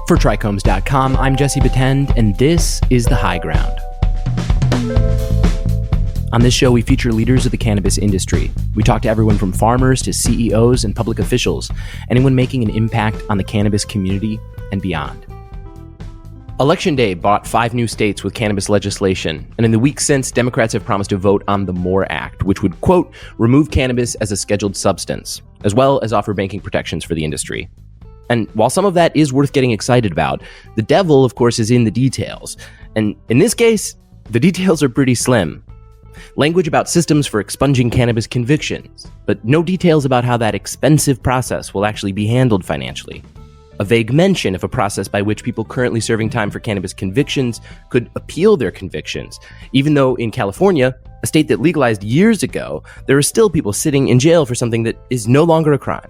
For Trichomes.com, I'm Jesse Batend, and this is The High Ground. On this show, we feature leaders of the cannabis industry. We talk to everyone from farmers to CEOs and public officials, anyone making an impact on the cannabis community and beyond. Election Day brought 5 new states with cannabis legislation, and in the weeks since, Democrats have promised to vote on the MORE Act, which would, quote, remove cannabis as a scheduled substance, as well as offer banking protections for the industry. And while some of that is worth getting excited about, the devil, of course, is in the details. And in this case, the details are pretty slim. Language about systems for expunging cannabis convictions, but no details about how that expensive process will actually be handled financially. A vague mention of a process by which people currently serving time for cannabis convictions could appeal their convictions, even though in California, a state that legalized years ago, there are still people sitting in jail for something that is no longer a crime.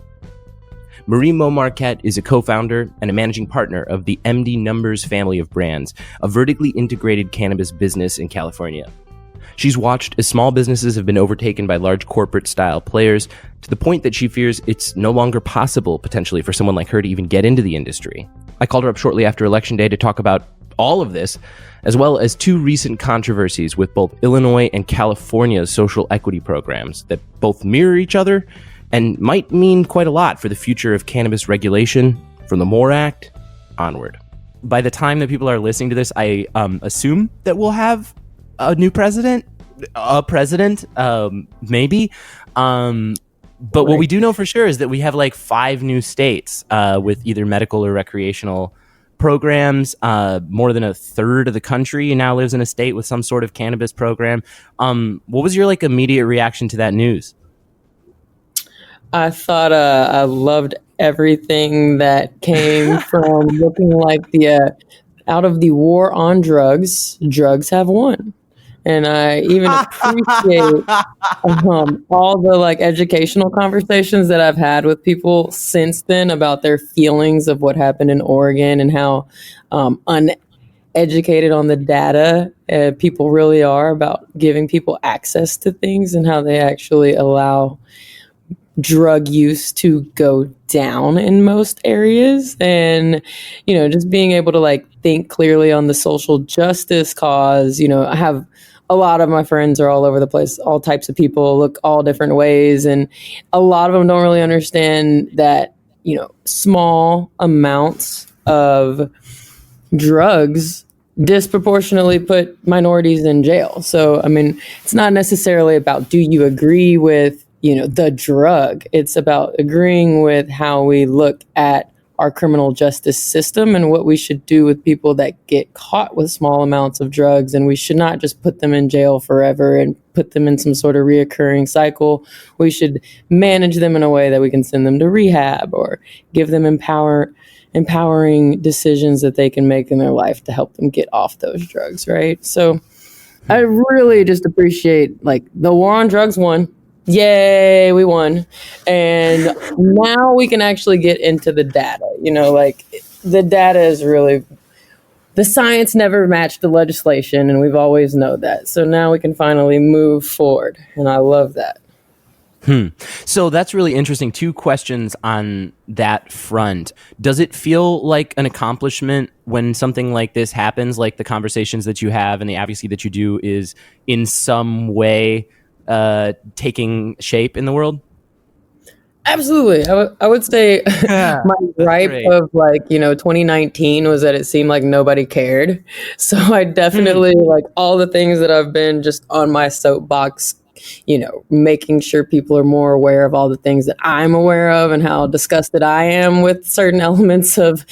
Marie Montmarquet is a co-founder and a managing partner of the MD Numbers family of brands, a vertically integrated cannabis business in California. She's watched as small businesses have been overtaken by large corporate-style players to the point that she fears it's no longer possible, potentially, for someone like her to even get into the industry. I called her up shortly after Election Day to talk about all of this, as well as 2 recent controversies with both Illinois and California's social equity programs that both mirror each other and might mean quite a lot for the future of cannabis regulation from the MORE Act onward. By the time that people are listening to this, I assume that we'll have a new president, maybe. But what we do know for sure is that we have like 5 new states with either medical or recreational programs. More than a third of the country now lives in a state with some sort of cannabis program. What was your like immediate reaction to that news? I thought I loved everything that came from looking like the out of the war on drugs, drugs have won. And I even appreciate all the like educational conversations that I've had with people since then about their feelings of what happened in Oregon and how uneducated on the data people really are about giving people access to things and how they actually allow drug use to go down in most areas. And, you know, just being able to like think clearly on the social justice cause. You know, I have a lot of my friends are all over the place, all types of people look all different ways. And a lot of them don't really understand that, you know, small amounts of drugs disproportionately put minorities in jail. So, I mean, it's not necessarily about, do you agree with, you know, the drug? It's about agreeing with how we look at our criminal justice system and what we should do with people that get caught with small amounts of drugs. And we should not just put them in jail forever and put them in some sort of reoccurring cycle. We should manage them in a way that we can send them to rehab or give them empowering decisions that they can make in their life to help them get off those drugs, right? So I really just appreciate, like, the war on drugs won. Yay, we won. And now we can actually get into the data. You know, like, the data is really, the science never matched the legislation, and we've always known that. So now we can finally move forward, and I love that. So that's really interesting. 2 questions on that front. Does it feel like an accomplishment when something like this happens, like the conversations that you have and the advocacy that you do is in some way taking shape in the world? Absolutely. I would say my gripe of, like, you know, 2019 was that it seemed like nobody cared. So I definitely like all the things that I've been just on my soapbox, you know, making sure people are more aware of all the things that I'm aware of and how disgusted I am with certain elements of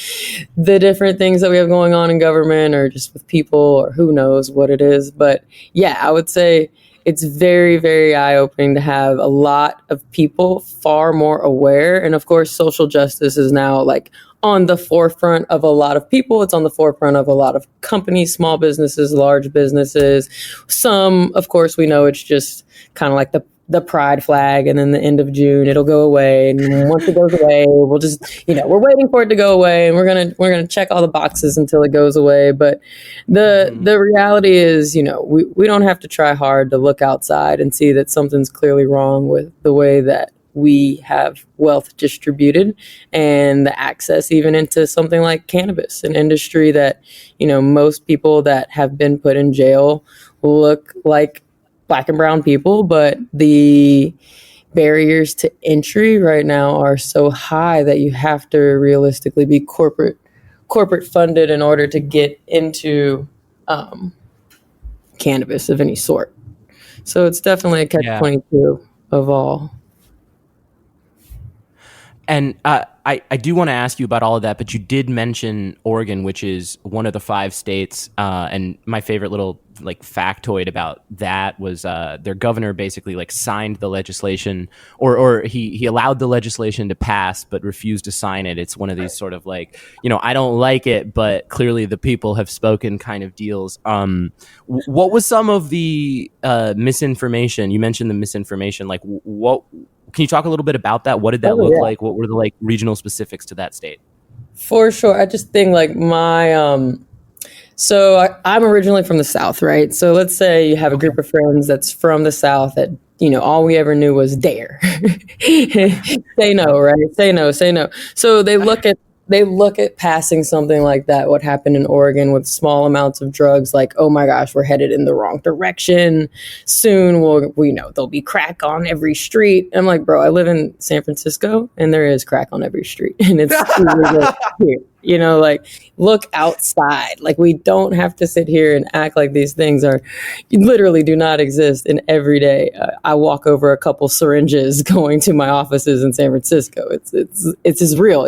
the different things that we have going on in government or just with people or who knows what it is. But yeah, I would say it's very, very eye-opening to have a lot of people far more aware. And of course, social justice is now like on the forefront of a lot of people. It's on the forefront of a lot of companies, small businesses, large businesses. Some, of course, we know it's just kind of like the pride flag, and then the end of June it'll go away, and once it goes away we'll just, you know, we're waiting for it to go away, and we're gonna check all the boxes until it goes away. But the reality is, you know, we don't have to try hard to look outside and see that something's clearly wrong with the way that we have wealth distributed and the access even into something like cannabis, an industry that, most people that have been put in jail look like black and brown people, but the barriers to entry right now are so high that you have to realistically be corporate funded in order to get into cannabis of any sort. So it's definitely a catch Yeah. 22 of all. And I do want to ask you about all of that, but you did mention Oregon, which is one of the 5 states. And my favorite little factoid about that was their governor basically signed the legislation, or he allowed the legislation to pass, but refused to sign it. It's one of these sort of I don't like it, but clearly the people have spoken kind of deals. What was some of the misinformation? You mentioned the misinformation. What? Can you talk a little bit about that? What did that look like? What were the regional specifics to that state? For sure. I just think I'm originally from the South, right? So let's say you have a group of friends that's from the South that, all we ever knew was dare. Say no, right? Say no, say no. So they look at passing something like that, what happened in Oregon with small amounts of drugs, like, oh my gosh, we're headed in the wrong direction. Soon we know there'll be crack on every street. And I'm like, bro, I live in San Francisco and there is crack on every street. And it's here. Look outside. We don't have to sit here and act like these things literally do not exist in every day. I walk over a couple syringes going to my offices in San Francisco. It's as real,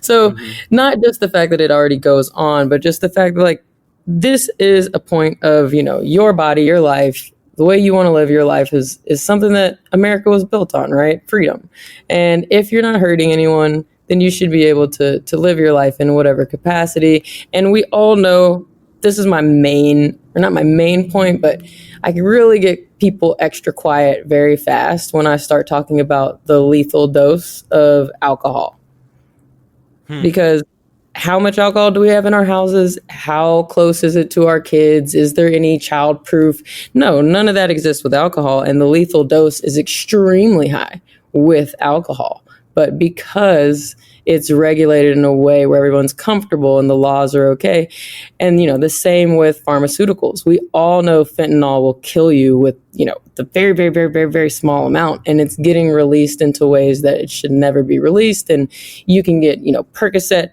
So not just the fact that it already goes on, but just the fact that this is a point of, your body, your life, the way you want to live your life is something that America was built on, right? Freedom. And if you're not hurting anyone, then you should be able to live your life in whatever capacity. And we all know, this is not my main point, but I can really get people extra quiet very fast when I start talking about the lethal dose of alcohol. Because how much alcohol do we have in our houses? How close is it to our kids? Is there any child proof? No, none of that exists with alcohol. And the lethal dose is extremely high with alcohol. But because it's regulated in a way where everyone's comfortable and the laws are okay. And, the same with pharmaceuticals. We all know fentanyl will kill you with, the very, very, very, very, very small amount. And it's getting released into ways that it should never be released. And you can get, Percocet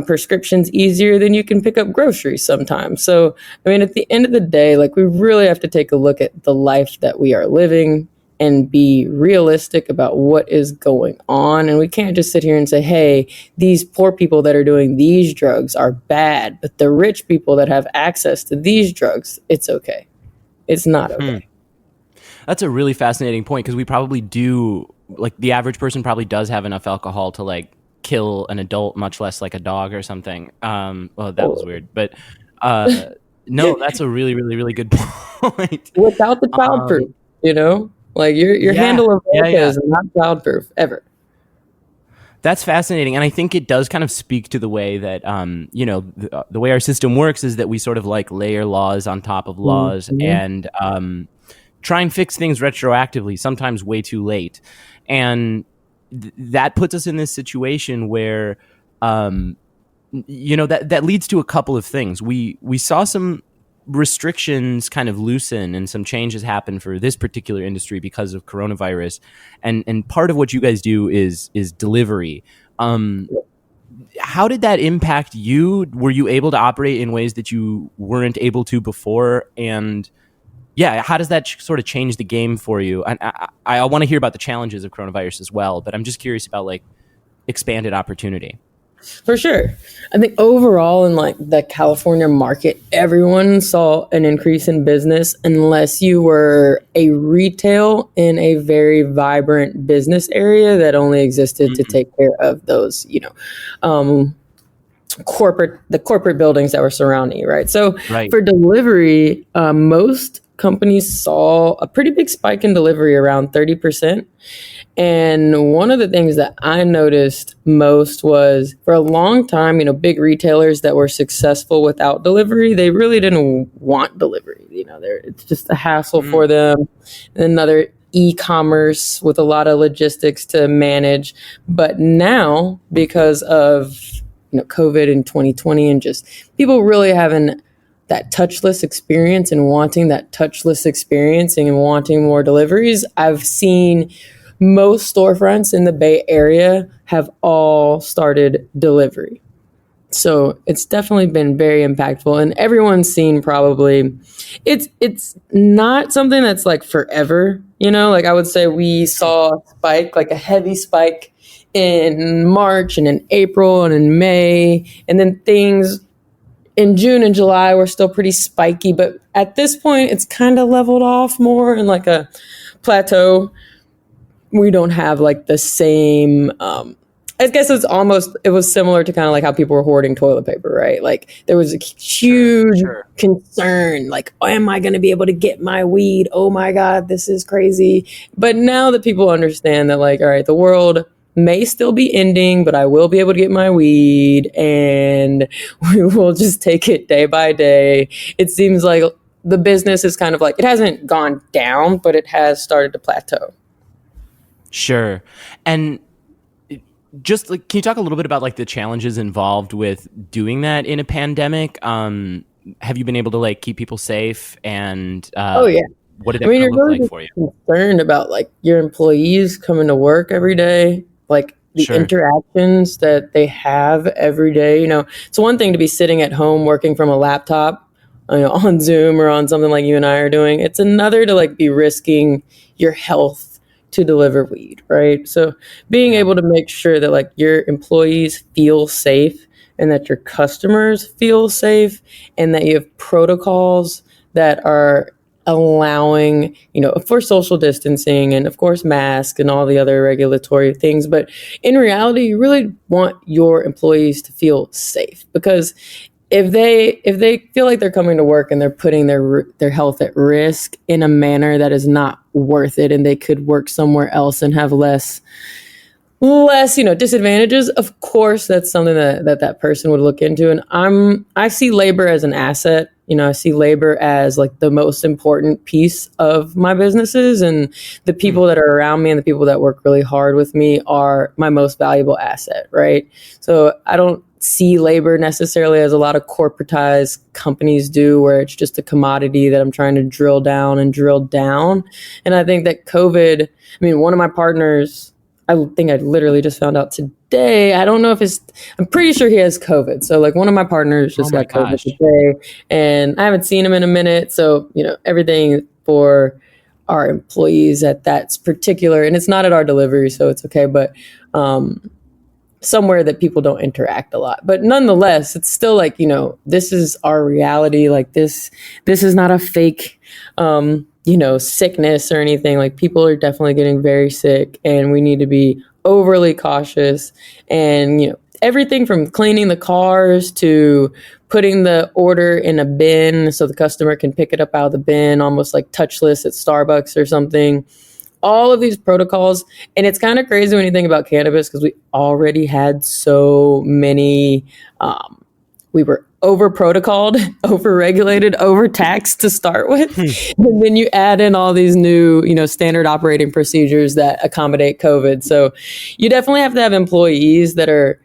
prescriptions easier than you can pick up groceries sometimes. So, at the end of the day, we really have to take a look at the life that we are living and be realistic about what is going on. And we can't just sit here and say, hey, these poor people that are doing these drugs are bad, but the rich people that have access to these drugs, it's okay. It's not okay. That's a really fascinating point, because we probably do, the average person probably does have enough alcohol to kill an adult, much less a dog or something. That was weird. But no, that's a really, really, really good point. Without the childproof, your handle of vodka is not childproof ever. That's fascinating. And I think it does kind of speak to the way that, the way our system works is that we sort of layer laws on top of laws and try and fix things retroactively, sometimes way too late. And that puts us in this situation where, that leads to a couple of things. We saw some restrictions kind of loosen and some changes happen for this particular industry because of coronavirus. And part of what you guys do is delivery. How did that impact you? Were you able to operate in ways that you weren't able to before? And how does that sort of change the game for you? And I want to hear about the challenges of coronavirus as well, but I'm just curious about expanded opportunity. For sure. I think overall in the California market, everyone saw an increase in business unless you were a retail in a very vibrant business area that only existed to take care of those, corporate buildings that were surrounding you, right? So for delivery, most companies saw a pretty big spike in delivery, around 30%. And one of the things that I noticed most was, for a long time, big retailers that were successful without delivery, they really didn't want delivery. It's just a hassle for them. And e-commerce with a lot of logistics to manage. But now, because of COVID in 2020 and just people really having that touchless experience and wanting that touchless experience and wanting more deliveries, I've seen most storefronts in the Bay Area have all started delivery. So it's definitely been very impactful, and everyone's seen probably it's not something that's like forever, like I would say we saw a spike, like a heavy spike in March and in April and in May, and then things in June and July were still pretty spiky, but at this point it's kind of leveled off more in like a plateau. We don't have like the same I guess it was similar to kind of like how people were hoarding toilet paper, right? Like there was a huge concern, like, oh, am I going to be able to get my weed? Oh my God, this is crazy. But now that people understand that, like, all right, the world may still be ending, but I will be able to get my weed and we will just take it day by day. It seems like the business is kind of like, it hasn't gone down, but it has started to plateau. Sure. And just like, can you talk a little bit about like the challenges involved with doing that in a pandemic? Have you been able to like keep people safe? And oh yeah, what did it look really like for you? Concerned about like your employees coming to work every day, like the interactions that they have every day. It's one thing to be sitting at home working from a laptop, on Zoom or on something like you and I are doing. It's another to like be risking your health to deliver weed, right? So being able to make sure that like your employees feel safe and that your customers feel safe and that you have protocols that are allowing, for social distancing and of course masks and all the other regulatory things. But in reality, you really want your employees to feel safe, because if they feel like they're coming to work and they're putting their health at risk in a manner that is not worth it, and they could work somewhere else and have less disadvantages, of course that's something that person would look into. And I see labor as an asset. I see labor as like the most important piece of my businesses, and the people that are around me and the people that work really hard with me are my most valuable asset, right? So I don't see labor necessarily as a lot of corporatized companies do, where it's just a commodity that I'm trying to drill down. And I think that COVID, one of my partners, I think I literally just found out today, I don't know if I'm pretty sure he has COVID. So like one of my partners just got COVID today, and I haven't seen him in a minute. So, everything for our employees at that particular, and it's not at our delivery, so it's okay. But, somewhere that people don't interact a lot, but nonetheless, it's still like, this is our reality. Like this is not a fake, sickness or anything. Like people are definitely getting very sick, and we need to be overly cautious. And, everything from cleaning the cars to putting the order in a bin so the customer can pick it up out of the bin, almost like touchless at Starbucks or something. All of these protocols. And it's kind of crazy when you think about cannabis, because we already had so many, we were over protocoled, over regulated, over taxed to start with. And then you add in all these new, standard operating procedures that accommodate COVID. So you definitely have to have employees that are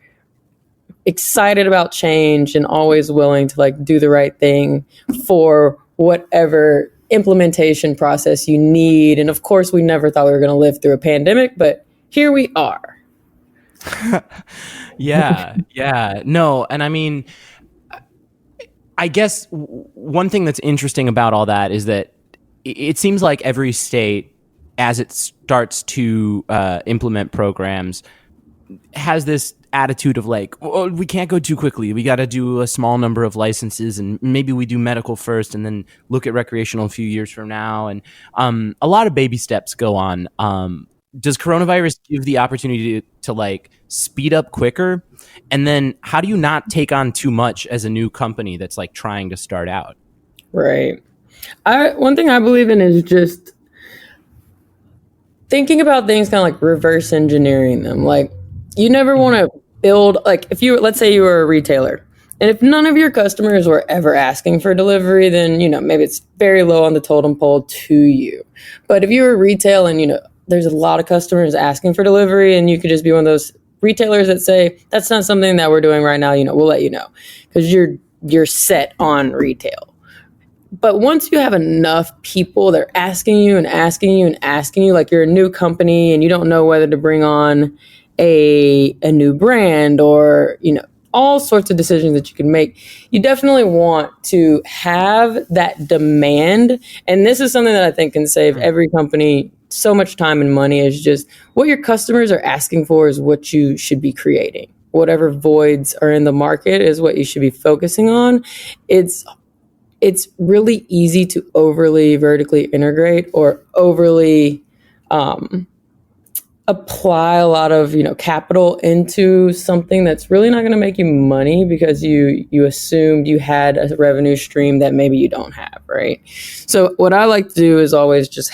excited about change and always willing to like do the right thing for whatever implementation process you need. And of course, we never thought we were going to live through a pandemic, but here we are. Yeah. No, and I guess one thing that's interesting about all that is that it seems like every state, as it starts to implement programs, has this attitude of like, oh, we can't go too quickly. We got to do a small number of licenses, and maybe we do medical first and then look at recreational a few years from now. And a lot of baby steps go on. Does coronavirus give the opportunity to like speed up quicker? And then how do you not take on too much as a new company that's like trying to start out? Right. One thing I believe in is just thinking about things kind of like reverse engineering them. Like you never want to build, like if you, let's say you were a retailer And if none of your customers were ever asking for delivery, then, maybe it's very low on the totem pole to you. But if you were retail and, there's a lot of customers asking for delivery, and you could just be one of those retailers that say, that's not something that we're doing right now, we'll let you know, because you're set on retail. But once you have enough people that are asking you and asking you and asking you, like you're a new company and you don't know whether to bring on a new brand or, all sorts of decisions that you can make, you definitely want to have that demand. And this is something that I think can save every company so much time and money, is just what your customers are asking for is what you should be creating. Whatever voids are in the market is what you should be focusing on. It's really easy to overly vertically integrate or overly apply a lot of capital into something that's really not going to make you money, because you assumed you had a revenue stream that maybe you don't have, right? So what I like to do is always just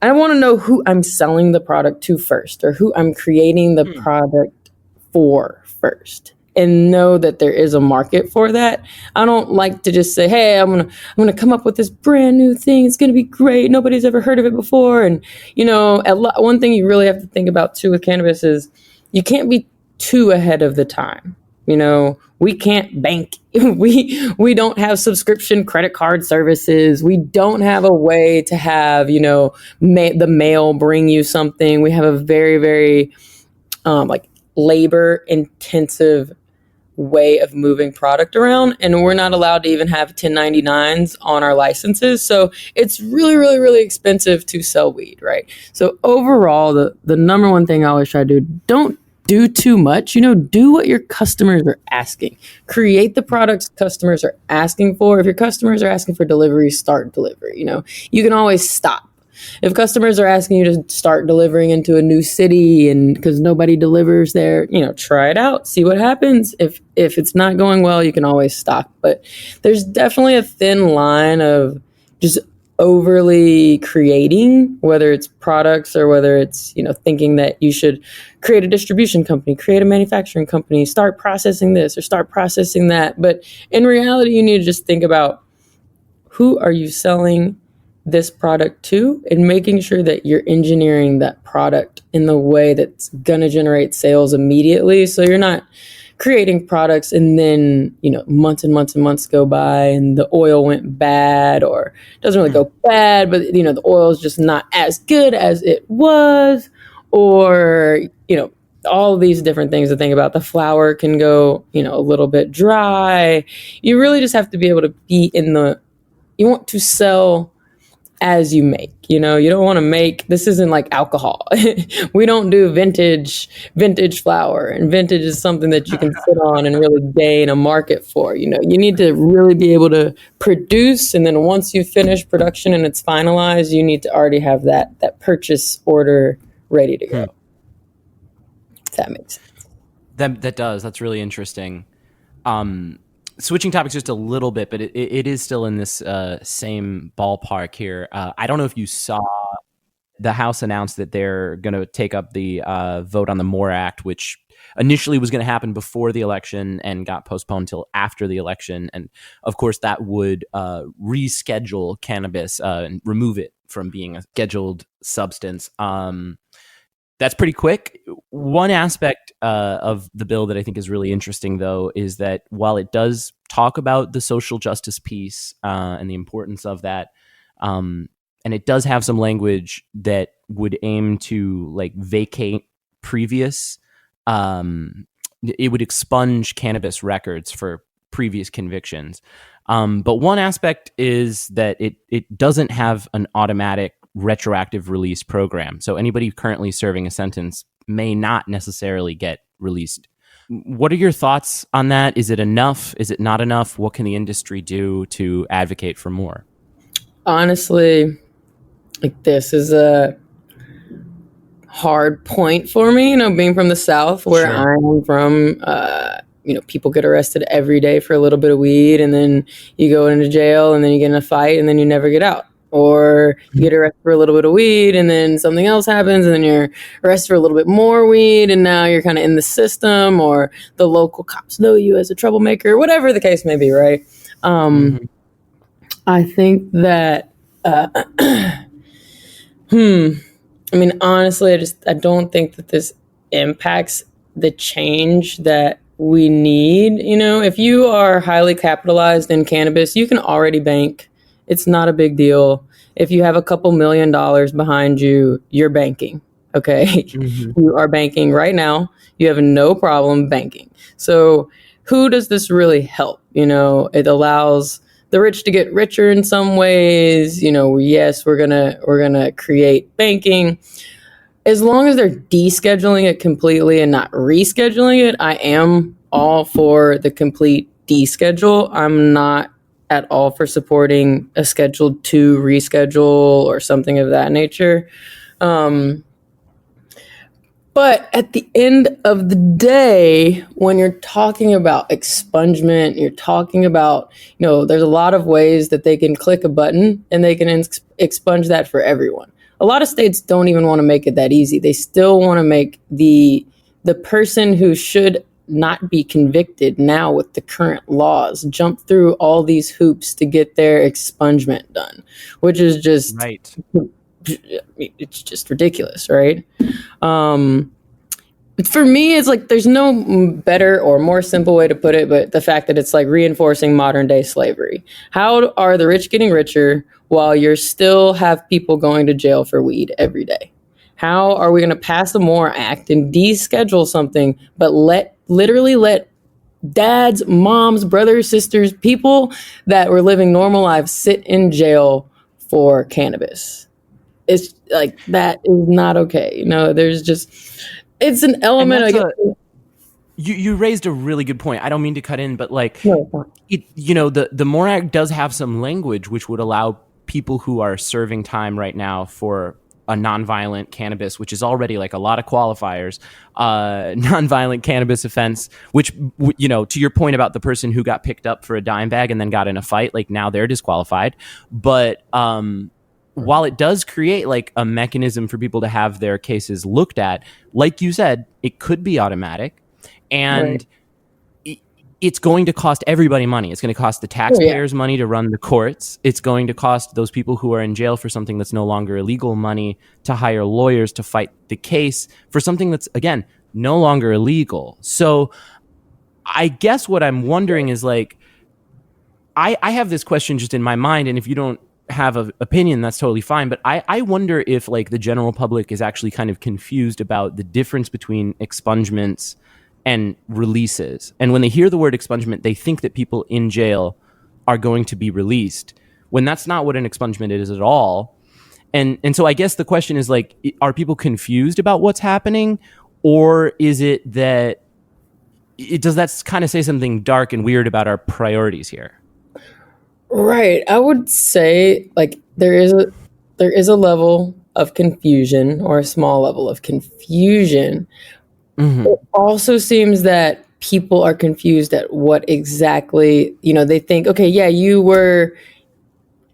I want to know who I'm selling the product to first, or who I'm creating the product for first, and know that there is a market for that. I don't like to just say, hey, I'm gonna come up with this brand new thing. It's gonna be great. Nobody's ever heard of it before. And one thing you really have to think about too with cannabis is you can't be too ahead of the time. We can't bank. We don't have subscription credit card services. We don't have a way to have the mail bring you something. We have a very, very labor intensive way of moving product around, and we're not allowed to even have 1099s on our licenses. So it's really, really, really expensive to sell weed, right? So overall, the number one thing I always try to do, don't do too much. Do what your customers are asking. Create the products customers are asking for. If your customers are asking for delivery, start delivery. You can always stop. If customers are asking you to start delivering into a new city and because nobody delivers there, try it out, see what happens. If it's not going well, you can always stop. But there's definitely a thin line of just overly creating, whether it's products or whether it's, thinking that you should create a distribution company, create a manufacturing company, start processing this or start processing that. But in reality, you need to just think about, who are you selling this product to, and making sure that you're engineering that product in the way that's going to generate sales immediately. So you're not creating products and then, months and months and months go by and the oil went bad, or doesn't really go bad, but the oil is just not as good as it was, or, all of these different things to think about. The flower can go, a little bit dry. You really just have to be able to be you want to sell as you make. You don't want to make, this isn't like alcohol. We don't do vintage flower, and vintage is something that you can sit on and really gain a market for. You need to really be able to produce, and then once you finish production and it's finalized, you need to already have that purchase order ready to go. If that makes sense. That does. That's really interesting. Switching topics just a little bit, but it is still in this same ballpark here. I don't know if you saw, the House announced that they're going to take up the vote on the MORE Act, which initially was going to happen before the election and got postponed until after the election. And of course, that would reschedule cannabis and remove it from being a scheduled substance. That's pretty quick. One aspect of the bill that I think is really interesting, though, is that while it does talk about the social justice piece and the importance of that, and it does have some language that would aim to vacate previous, it would expunge cannabis records for previous convictions. But one aspect is that it doesn't have an automatic retroactive release program. So anybody currently serving a sentence may not necessarily get released. What are your thoughts on that? Is it enough? Is it not enough? What can the industry do to advocate for more? Honestly, this is a hard point for me, being from the South, where Sure. I'm from. People get arrested every day for a little bit of weed, and then you go into jail, and then you get in a fight, and then you never get out. or you get arrested for a little bit of weed and then something else happens and then you're arrested for a little bit more weed and now you're kind of in the system, or the local cops know you as a troublemaker, whatever the case may be, right? I think that I mean, honestly, I don't think that this impacts the change that we need. You know, if you are highly capitalized in cannabis, you can already bank. It's not a big deal. If you have a couple $1,000,000 behind you, you're banking. Okay. You are banking right now. You have no problem banking. So who does this really help? You know, it allows the rich to get richer in some ways. You know, yes, we're gonna create banking. As long as they're descheduling it completely and not rescheduling it, I am all for the complete deschedule. I'm not at all for supporting a Schedule 2 reschedule or something of that nature. But at the end of the day, when you're talking about expungement, you're talking about, you know, there's a lot of ways that they can click a button and they can expunge that for everyone. A lot of states don't even want to make it that easy. They still want to make the person who should not be convicted now with the current laws jump through all these hoops to get their expungement done, which is just Right. it's just ridiculous, right? For me, it's like there's no better or more simple way to put it, but the fact that it's like reinforcing modern day slavery. How are the rich getting richer while you still have people going to jail for weed every day? How are we going to pass a MORE Act and deschedule something, but literally let dads, moms, brothers, sisters, people that were living normal lives sit in jail for cannabis? It's like, that is not okay. You know, there's just, it's an element. I guess. You raised a really good point. I don't mean to cut in, but like, No. you know, the MORE Act does have some language which would allow people who are serving time right now for a nonviolent cannabis, which is already like a lot of qualifiers, nonviolent cannabis offense, which, you know, to your point about the person who got picked up for a dime bag and then got in a fight, like now they're disqualified. But while it does create like a mechanism for people to have their cases looked at, like you said, it could be automatic, and it's going to cost everybody money. It's going to cost the taxpayers money to run the courts. It's going to cost those people who are in jail for something that's no longer illegal money to hire lawyers to fight the case for something that's, again, no longer illegal. So I guess what I'm wondering is like, I have this question just in my mind, and if you don't have an opinion, that's totally fine. But I wonder if like the general public is actually kind of confused about the difference between expungements and releases. And when they hear the word expungement, they think that people in jail are going to be released, when that's not what an expungement is at all. And so I guess the question is like, are people confused about what's happening? Or is it that does that kind of say something dark and weird about our priorities here? Right. I would say like there is a level of confusion, or a small level of confusion. It also seems that people are confused at what exactly, you know, they think, okay, yeah, you were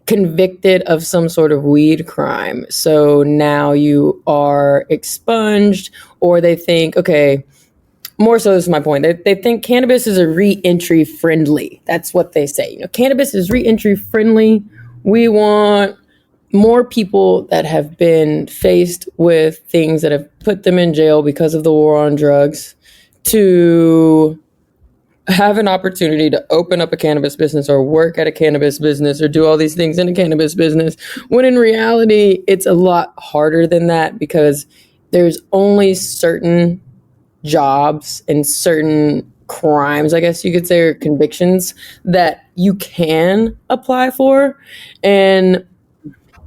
convicted of some sort of weed crime, so now you are expunged. Or they think, okay, more so, this is my point. They think cannabis is a re-entry friendly. That's what they say. You know, cannabis is re-entry friendly. We want more people that have been faced with things that have put them in jail because of the war on drugs to have an opportunity to open up a cannabis business or work at a cannabis business or do all these things in a cannabis business, when in reality, it's a lot harder than that, because there's only certain jobs and certain crimes, I guess you could say, or convictions that you can apply for. And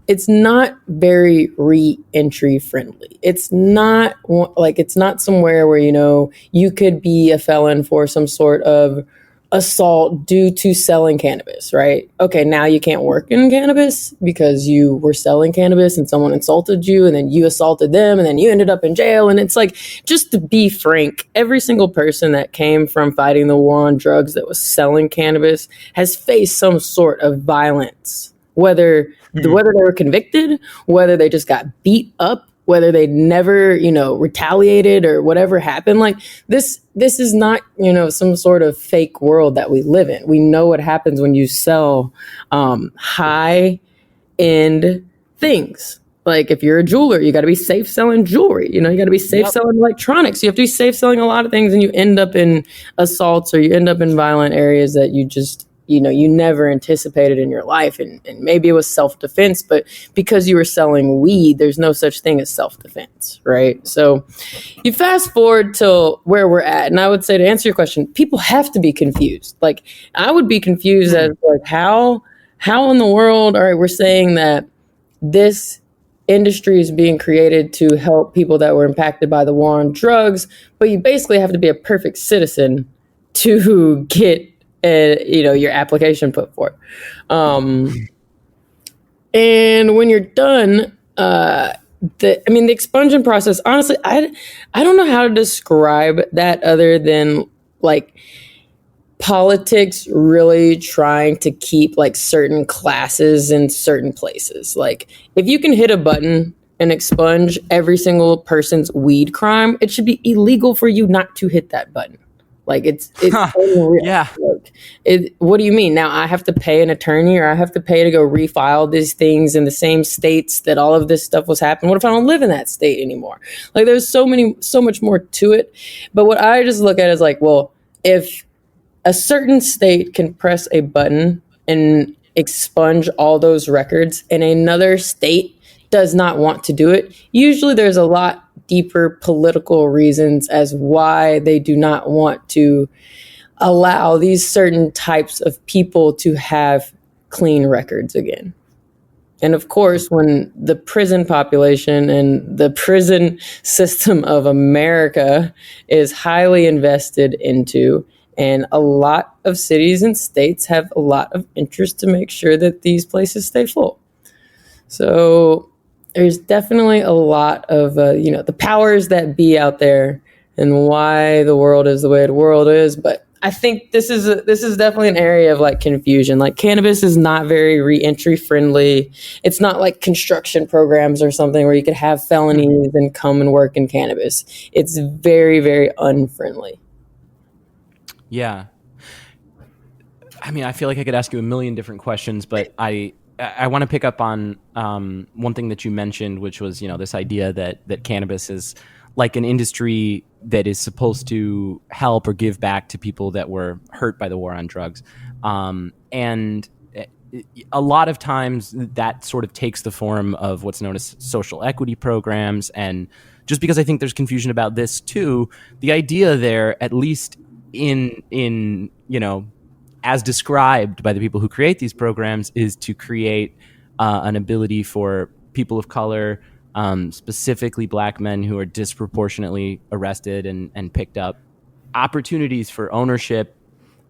it's not very re-entry friendly. It's not like, it's not somewhere where, you know, you could be a felon for some sort of assault due to selling cannabis, right? Okay, now you can't work in cannabis because you were selling cannabis and someone insulted you and then you assaulted them and then you ended up in jail. And it's like, just to be frank, every single person that came from fighting the war on drugs that was selling cannabis has faced some sort of violence whether they were convicted, whether they just got beat up, whether they never, retaliated or whatever happened. Like this is not, some sort of fake world that we live in. We know what happens when you sell high end things. Like if you're a jeweler, you got to be safe selling jewelry. You got to be safe selling electronics. You have to be safe selling a lot of things, and you end up in assaults or you end up in violent areas that you just, you never anticipated in your life. And maybe it was self-defense, but because you were selling weed, there's no such thing as self-defense, right? So you fast forward till where we're at, and I would say, to answer your question, people have to be confused. Like I would be confused as like how in the world, all right, we're saying that this industry is being created to help people that were impacted by the war on drugs, but you basically have to be a perfect citizen to get your application put forth. And when you're done, the expunging process, honestly, I don't know how to describe that other than like politics really trying to keep like certain classes in certain places. Like if you can hit a button and expunge every single person's weed crime, it should be illegal for you not to hit that button. Like it's unreal. Yeah. Like, what do you mean? Now I have to pay an attorney, or I have to pay to go refile these things in the same states that all of this stuff was happening? What if I don't live in that state anymore? Like there's so much more to it. But what I just look at is like, well, if a certain state can press a button and expunge all those records and another state does not want to do it, usually there's a lot deeper political reasons as why they do not want to allow these certain types of people to have clean records again. And of course, when the prison population and the prison system of America is highly invested into, and a lot of cities and states have a lot of interest to make sure that these places stay full. So there's definitely a lot of, the powers that be out there and why the world is the way the world is. But I think this is definitely an area of like confusion. Like cannabis is not very re-entry friendly. It's not like construction programs or something where you could have felonies and come and work in cannabis. It's very, very unfriendly. Yeah. I mean, I feel like I could ask you a million different questions, but I want to pick up on one thing that you mentioned, which was, this idea that cannabis is like an industry that is supposed to help or give back to people that were hurt by the war on drugs. And a lot of times that sort of takes the form of what's known as social equity programs. And just because I think there's confusion about this too, the idea there, at least in as described by the people who create these programs, is to create an ability for people of color, specifically Black men who are disproportionately arrested and picked up, opportunities for ownership.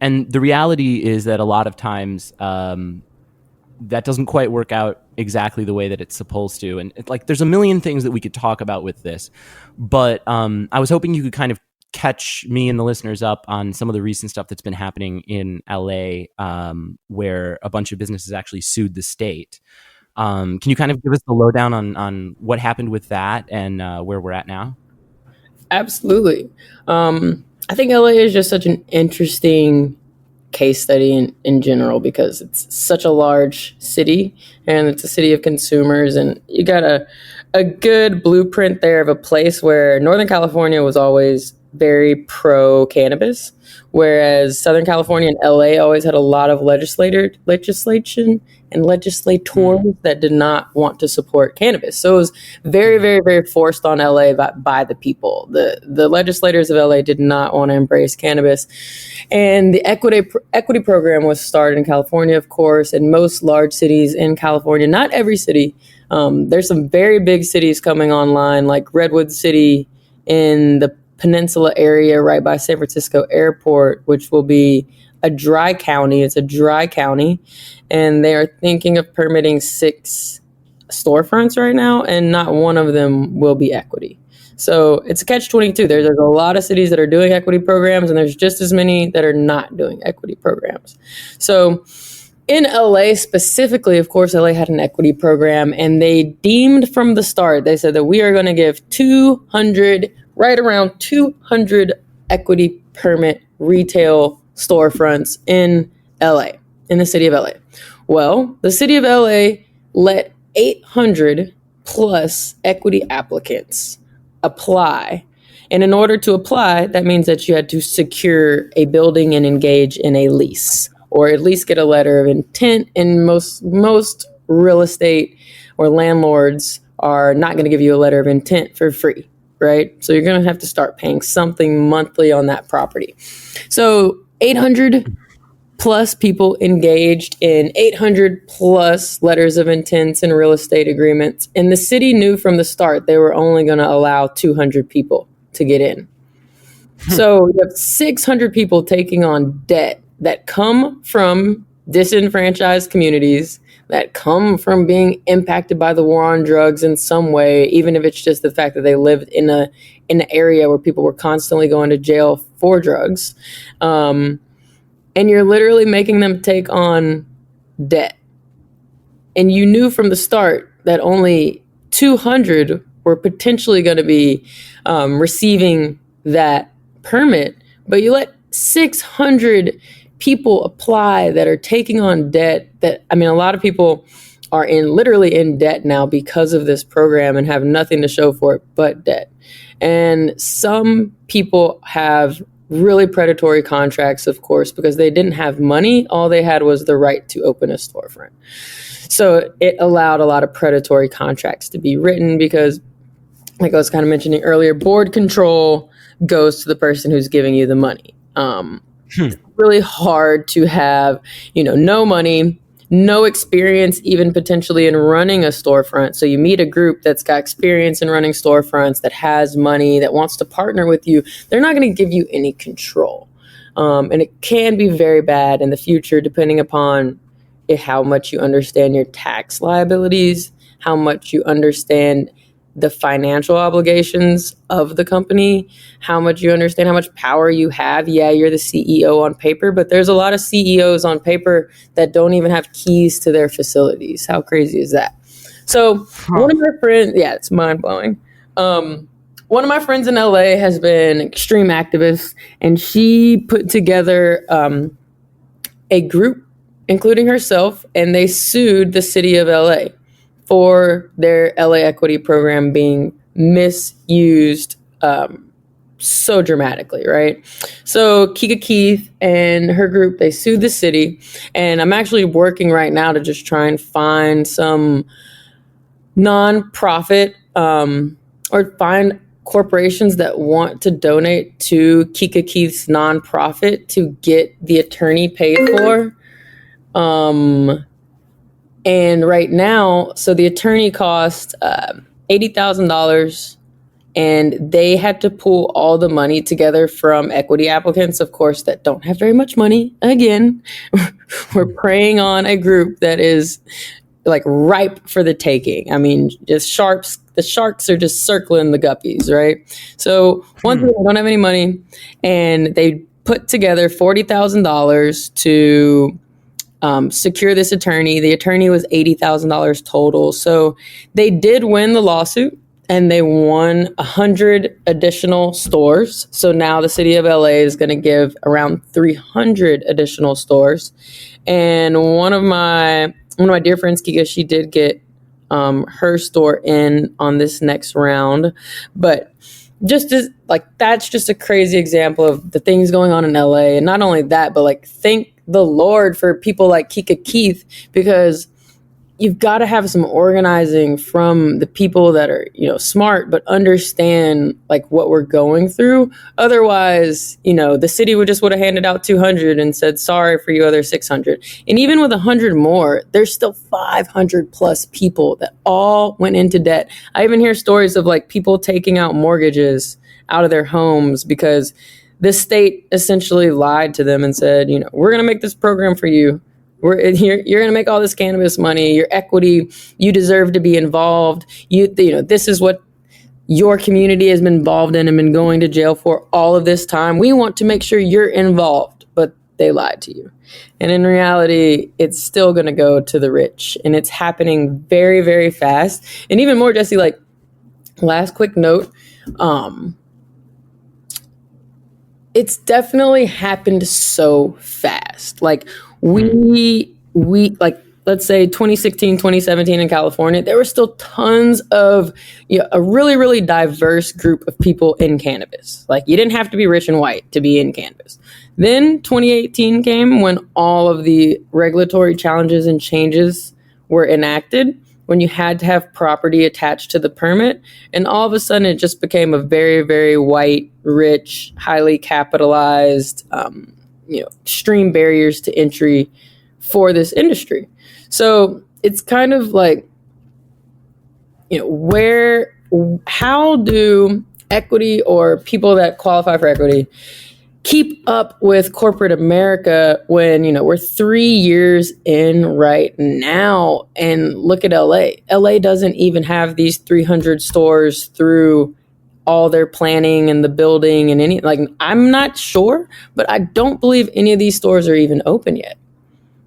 And the reality is that a lot of times that doesn't quite work out exactly the way that it's supposed to. And there's a million things that we could talk about with this, but I was hoping you could kind of catch me and the listeners up on some of the recent stuff that's been happening in LA, where a bunch of businesses actually sued the state. Can you kind of give us the lowdown on what happened with that and where we're at now? Absolutely. I think LA is just such an interesting case study in general, because it's such a large city and it's a city of consumers, and you got a good blueprint there of a place where Northern California was always very pro cannabis, whereas Southern California and LA always had a lot of legislation and legislators that did not want to support cannabis. So it was very, very, very forced on LA by the people. The legislators of LA did not want to embrace cannabis. And the equity program was started in California, of course, and most large cities in California, not every city. There's some very big cities coming online, like Redwood City in the Peninsula area right by San Francisco Airport, which will be a dry county. It's a dry county, and they are thinking of permitting 6 storefronts right now, and not one of them will be equity. So it's a catch-22. There's a lot of cities that are doing equity programs, and there's just as many that are not doing equity programs. So in LA specifically, of course, LA had an equity program, and they deemed from the start, they said that we are going to give 200, right around 200 equity permit retail storefronts in LA, in the city of LA. Well, the city of LA let 800 plus equity applicants apply. And in order to apply, that means that you had to secure a building and engage in a lease, or at least get a letter of intent. And most real estate or landlords are not going to give you a letter of intent for free, right? So you're going to have to start paying something monthly on that property. So 800 plus people engaged in 800 plus letters of intents and real estate agreements. And the city knew from the start they were only going to allow 200 people to get in. So you have 600 people taking on debt that come from disenfranchised communities, that come from being impacted by the war on drugs in some way, even if it's just the fact that they lived in an area where people were constantly going to jail for drugs. And you're literally making them take on debt. And you knew from the start that only 200 were potentially going to be receiving that permit, but you let 600 people apply that are taking on debt that, I mean, a lot of people are literally in debt now because of this program and have nothing to show for it but debt. And some people have really predatory contracts, of course, because they didn't have money. All they had was the right to open a storefront. So it allowed a lot of predatory contracts to be written because, like I was kind of mentioning earlier, board control goes to the person who's giving you the money. It's really hard to have, no money, no experience, even potentially in running a storefront. So you meet a group that's got experience in running storefronts, that has money, that wants to partner with you. They're not going to give you any control. And it can be very bad in the future, depending upon how much you understand your tax liabilities, how much you understand the financial obligations of the company, how much you understand how much power you have. Yeah, you're the CEO on paper, but there's a lot of CEOs on paper that don't even have keys to their facilities. How crazy is that? So one of my friends, it's mind blowing. One of my friends in LA has been extreme activist, and she put together a group, including herself, and they sued the city of LA for their LA equity program being misused so dramatically, right? So Kika Keith and her group, they sued the city, and I'm actually working right now to just try and find some nonprofit or find corporations that want to donate to Kika Keith's nonprofit to get the attorney paid for. And right now, so the attorney cost $80,000, and they had to pull all the money together from equity applicants, of course, that don't have very much money. Again, we're preying on a group that is like ripe for the taking. I mean, the sharks are just circling the guppies, right? So once they don't have any money, and they put together $40,000 to secure this attorney. The attorney was $80,000 total. So they did win the lawsuit, and they won 100 additional stores. So now the city of LA is going to give around 300 additional stores. And one of my dear friends, Kika, she did get her store in on this next round. But that's just a crazy example of the things going on in LA. And not only that, but thank the Lord for people like Kika Keith, because you've got to have some organizing from the people that are, smart, but understand what we're going through. Otherwise, the city would have handed out 200 and said, sorry for you other 600. And even with 100 more, there's still 500 plus people that all went into debt. I even hear stories of people taking out mortgages out of their homes because the state essentially lied to them and said, we're going to make this program for you. You're going to make all this cannabis money, your equity, you deserve to be involved. This is what your community has been involved in and been going to jail for all of this time. We want to make sure you're involved. But they lied to you. And in reality, it's still going to go to the rich. And it's happening very, very fast. And even more, Jesse, like, last quick note, it's definitely happened so fast. Like, we like, let's say 2016, 2017 in California, there were still tons of, a really, really diverse group of people in cannabis. Like, you didn't have to be rich and white to be in cannabis. Then 2018 came when all of the regulatory challenges and changes were enacted, when you had to have property attached to the permit. And all of a sudden, it just became a very, very white, rich, highly capitalized, extreme barriers to entry for this industry. So it's kind of like, how do equity or people that qualify for equity keep up with corporate America when, we're 3 years in right now? And look at LA. LA doesn't even have these 300 stores through all their planning and the building and I'm not sure, but I don't believe any of these stores are even open yet.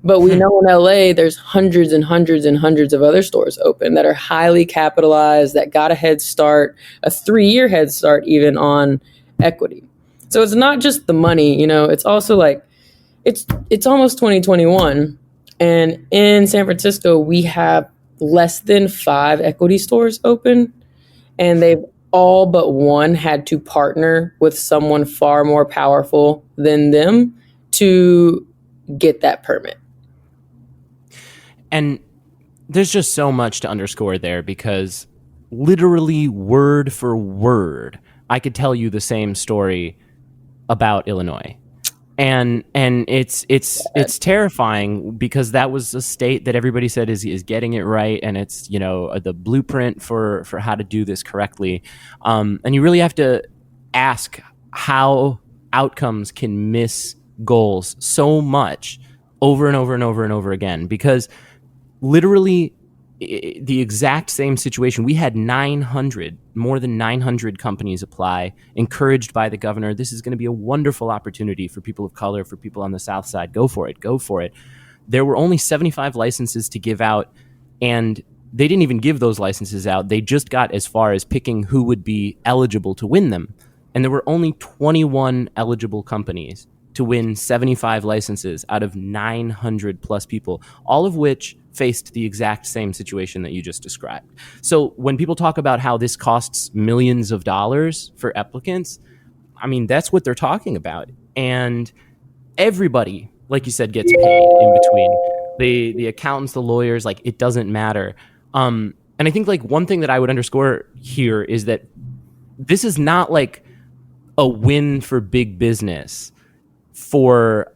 But we know in LA, there's hundreds and hundreds and hundreds of other stores open that are highly capitalized, that got a head start, a 3-year head start even on equity. So it's not just the money, it's also like, it's almost 2021. And in San Francisco, we have less than 5 equity stores open. And they've all but one had to partner with someone far more powerful than them to get that permit. And there's just so much to underscore there, because literally word for word, I could tell you the same story about Illinois. And it's terrifying, because that was a state that everybody said is getting it right, and it's the blueprint for how to do this correctly. And you really have to ask how outcomes can miss goals so much over and over and over and over again, because literally the exact same situation. We had more than 900 companies apply, encouraged by the governor. This is going to be a wonderful opportunity for people of color, for people on the South Side. Go for it. There were only 75 licenses to give out, and they didn't even give those licenses out. They just got as far as picking who would be eligible to win them. And there were only 21 eligible companies to win 75 licenses out of 900 plus people, all of which faced the exact same situation that you just described. So when people talk about how this costs millions of dollars for applicants, I mean, that's what they're talking about. And everybody, like you said, gets paid in between. The accountants, the lawyers, like, it doesn't matter. And I think, like, one thing that I would underscore here is that this is not like a win for big business for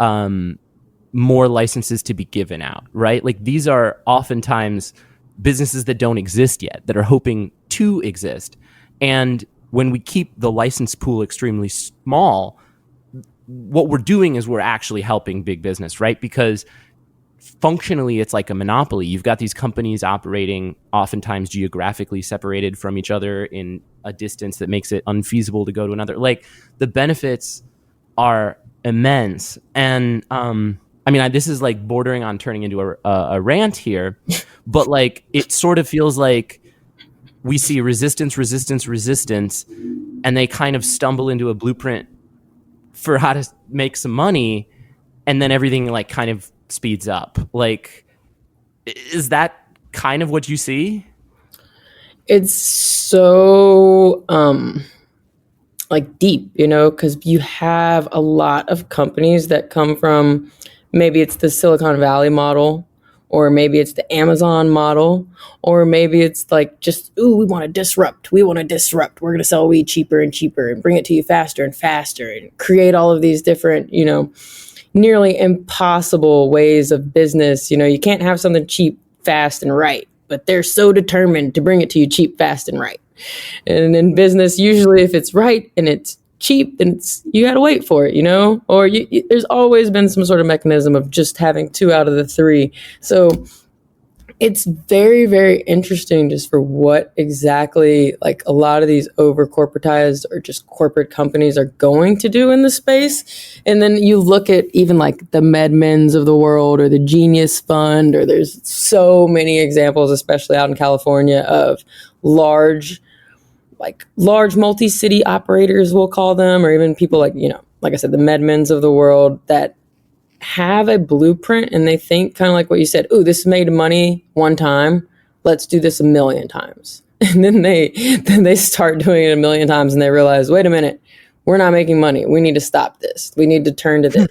more licenses to be given out, right? Like, these are oftentimes businesses that don't exist yet, that are hoping to exist. And when we keep the license pool extremely small, what we're doing is we're actually helping big business, right? Because functionally, it's like a monopoly. You've got these companies operating oftentimes geographically separated from each other in a distance that makes it unfeasible to go to another. Like, the benefits are immense. And I mean, this is like bordering on turning into a rant here, but like, it sort of feels like we see resistance, and they kind of stumble into a blueprint for how to make some money, and then everything like kind of speeds up. Like, is that kind of what you see? It's so like deep, because you have a lot of companies that come from, maybe it's the Silicon Valley model, or maybe it's the Amazon model, or maybe it's like just, we want to disrupt. We're going to sell weed cheaper and cheaper and bring it to you faster and faster and create all of these different, nearly impossible ways of business. You can't have something cheap, fast, and right, but they're so determined to bring it to you cheap, fast, and right. And in business, usually if it's right and it's cheap, then you got to wait for it, or there's always been some sort of mechanism of just having 2 out of the 3. So It's very, very interesting just for what exactly like a lot of these over corporatized or just corporate companies are going to do in the space. And then you look at even like the MedMens of the world or the Genius Fund, or there's so many examples, especially out in California, of large multi-city operators, we'll call them, or even people like, like I said, the MedMens of the world that have a blueprint and they think kind of like what you said, this made money one time, let's do this a million times. And then they start doing it a million times and they realize, wait a minute, we're not making money. We need to stop this. We need to turn to this.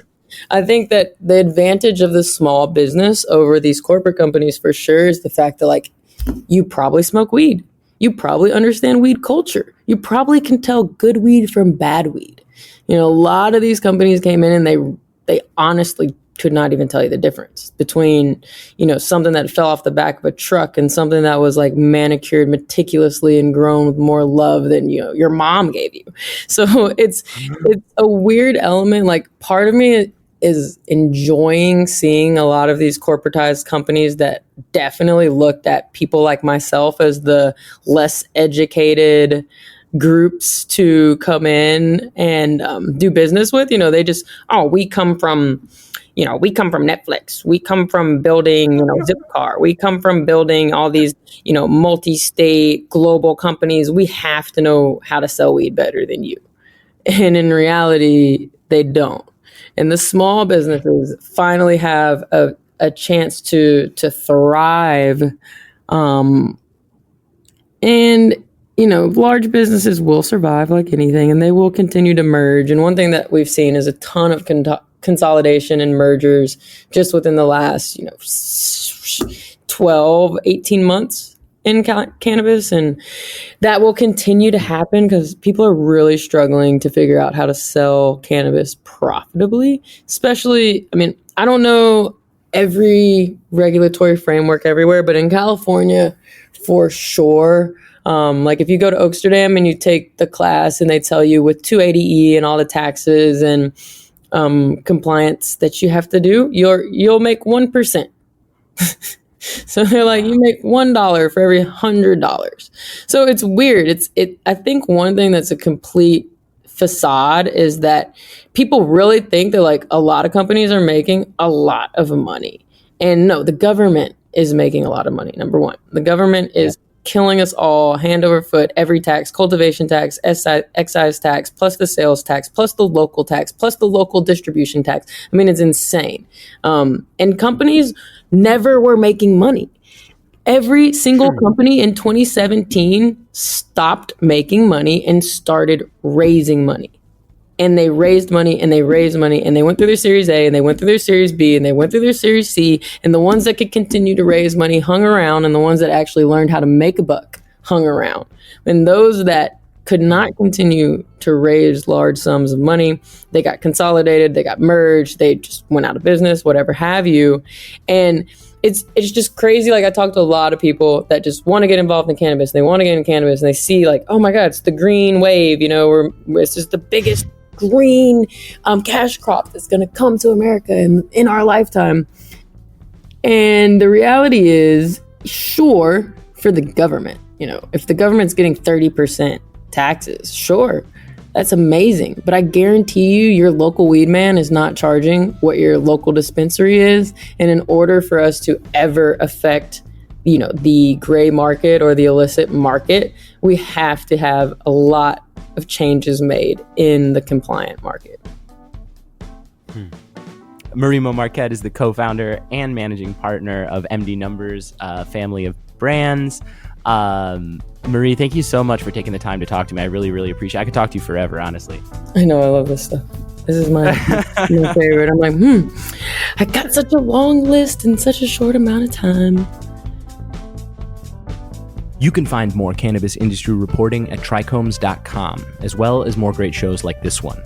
I think that the advantage of the small business over these corporate companies for sure is the fact that like you probably smoke weed. You probably understand weed culture. You probably can tell good weed from bad weed. A lot of these companies came in and they honestly could not even tell you the difference between, something that fell off the back of a truck and something that was like manicured meticulously and grown with more love than, your mom gave you. So it's a weird element. Like part of me is enjoying seeing a lot of these corporatized companies that definitely looked at people like myself as the less educated groups to come in and do business with. They just, we come from Netflix. We come from building, Zipcar. We come from building all these, multi-state global companies. We have to know how to sell weed better than you. And in reality, they don't. And the small businesses finally have a chance to thrive. And large businesses will survive like anything, and they will continue to merge. And one thing that we've seen is a ton of consolidation and mergers just within the last, 12, 18 months in cannabis. And that will continue to happen because people are really struggling to figure out how to sell cannabis profitably. Especially, I don't know every regulatory framework everywhere, but in California, for sure, like if you go to Oaksterdam and you take the class and they tell you with 280E and all the taxes and compliance that you have to do, you'll make 1%. So they're like, you make $1 for every $100. So it's weird. I think one thing that's a complete facade is that people really think that like a lot of companies are making a lot of money. And no, the government is making a lot of money. Number one, the government is killing us all hand over foot. Every tax, cultivation tax, excise tax, plus the sales tax, plus the local tax, plus the local distribution tax. It's insane. And companies never were making money. Every single company in 2017 stopped making money and started raising money. And they raised money and they raised money and they went through their Series A and they went through their Series B and they went through their Series C, and the ones that could continue to raise money hung around, and the ones that actually learned how to make a buck hung around. And those that could not continue to raise large sums of money, they got consolidated, they got merged, they just went out of business, whatever have you. And it's just crazy. Like I talk to a lot of people that just want to get involved in cannabis. They want to get in cannabis and they see like, oh my God, it's the green wave, it's just the biggest green cash crop that's going to come to America in our lifetime. And the reality is, sure, for the government, if the government's getting 30% taxes, sure, that's amazing. But I guarantee you, your local weed man is not charging what your local dispensary is. And in order for us to ever affect, the gray market or the illicit market, we have to have a lot of changes made in the compliant market. Marie Montmarquet is the co-founder and managing partner of MD Numbers, family of brands. Marie, thank you so much for taking the time to talk to me. I really, really appreciate it. I could talk to you forever, honestly. I know, I love this stuff. This is my favorite. I'm like, I got such a long list in such a short amount of time. You can find more cannabis industry reporting at trichomes.com, as well as more great shows like this one.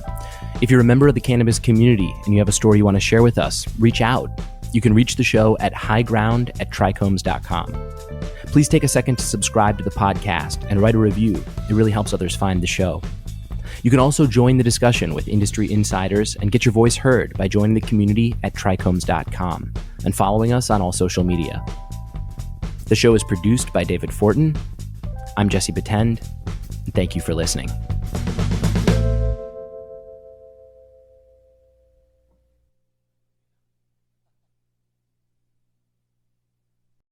If you're a member of the cannabis community and you have a story you want to share with us, reach out. You can reach the show at highground@trichomes.com. Please take a second to subscribe to the podcast and write a review. It really helps others find the show. You can also join the discussion with industry insiders and get your voice heard by joining the community at trichomes.com and following us on all social media. The show is produced by David Fortin. I'm Jesse Batend, and thank you for listening.